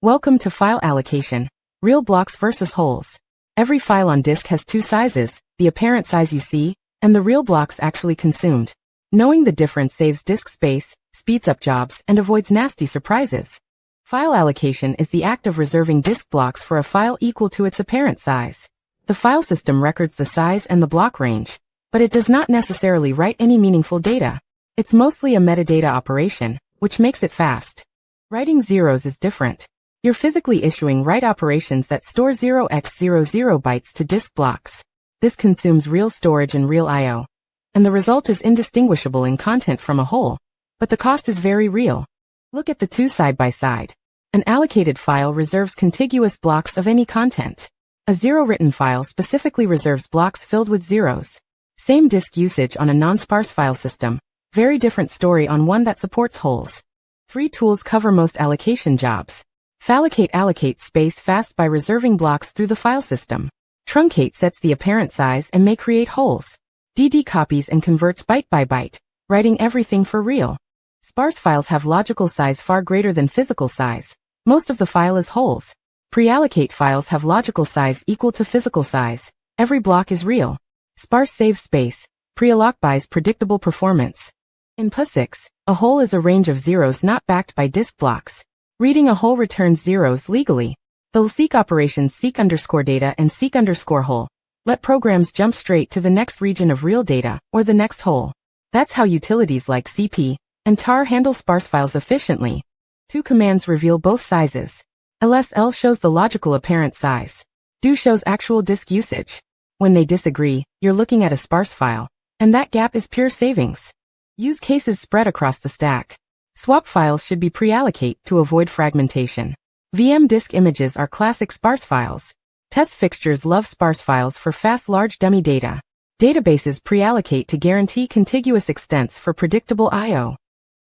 Welcome to file allocation. Real blocks versus wholes. Every file on disk has two sizes, the apparent size you see, and the real blocks actually consumed. Knowing the difference saves disk space, speeds up jobs, and avoids nasty surprises. File allocation is the act of reserving disk blocks for a file equal to its apparent size. The file system records the size and the block range, but it does not necessarily write any meaningful data. It's mostly a metadata operation, which makes it fast. Writing zeros is different. You're physically issuing write operations that store 0x00 bytes to disk blocks. This consumes real storage and real I/O. And the result is indistinguishable in content from a whole. But the cost is very real. Look at the two side by side. An allocated file reserves contiguous blocks of any content. A zero-written file specifically reserves blocks filled with zeros. Same disk usage on a non-sparse file system. Very different story on one that supports wholes. Three tools cover most allocation jobs. Fallocate allocates space fast by reserving blocks through the file system. Truncate sets the apparent size and may create wholes. DD copies and converts byte by byte, writing everything for real. Sparse files have logical size far greater than physical size. Most of the file is wholes. Preallocate files have logical size equal to physical size. Every block is real. Sparse saves space. Prealloc buys predictable performance. In POSIX, a whole is a range of zeros not backed by disk blocks. Reading a whole returns zeros legally. The seek operations seek_data and seek_whole. Let programs jump straight to the next region of real data, or the next whole. That's how utilities like CP and tar handle sparse files efficiently. Two commands reveal both sizes. LSL shows the logical apparent size. Do shows actual disk usage. When they disagree, you're looking at a sparse file, and that gap is pure savings. Use cases spread across the stack. Swap files should be preallocate to avoid fragmentation. VM disk images are classic sparse files. Test fixtures love sparse files for fast large dummy data. Databases preallocate to guarantee contiguous extents for predictable I/O.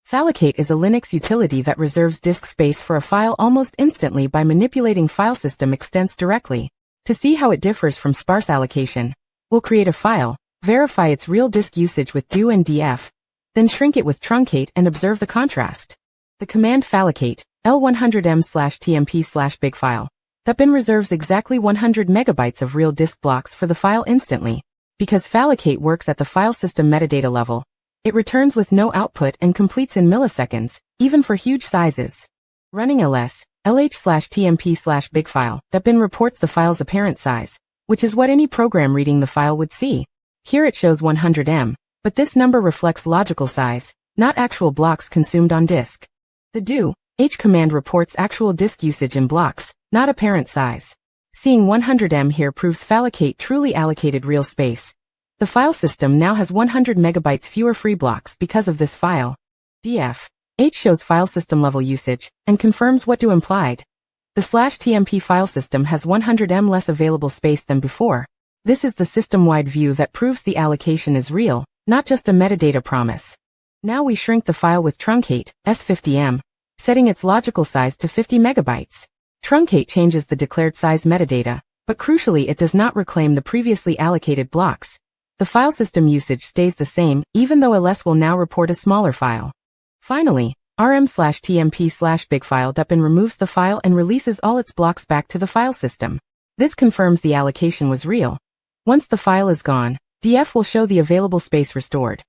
Fallocate is a Linux utility that reserves disk space for a file almost instantly by manipulating file system extents directly. To see how it differs from sparse allocation, we'll create a file, verify its real disk usage with do and df, then shrink it with truncate and observe the contrast. The command fallocate, L100m/tmp/bigfile, that bin reserves exactly 100 megabytes of real disk blocks for the file instantly. Because fallocate works at the file system metadata level, it returns with no output and completes in milliseconds, even for huge sizes. Running ls, lh/tmp/bigfile, that bin reports the file's apparent size, which is what any program reading the file would see. Here it shows 100 M. But this number reflects logical size, not actual blocks consumed on disk. The do h command reports actual disk usage in blocks, not apparent size. Seeing 100 M here proves fallocate truly allocated real space. The file system now has 100 megabytes fewer free blocks because of this file. df h shows file system level usage and confirms what do implied. The /tmp file system has 100 M less available space than before. This is the system-wide view that proves the allocation is real, not just a metadata promise. Now we shrink the file with truncate, S50M, setting its logical size to 50 megabytes. Truncate changes the declared size metadata, but crucially it does not reclaim the previously allocated blocks. The file system usage stays the same, even though ls will now report a smaller file. Finally, rm/tmp/bigfile removes the file and releases all its blocks back to the file system. This confirms the allocation was real. Once the file is gone, df will show the available space restored.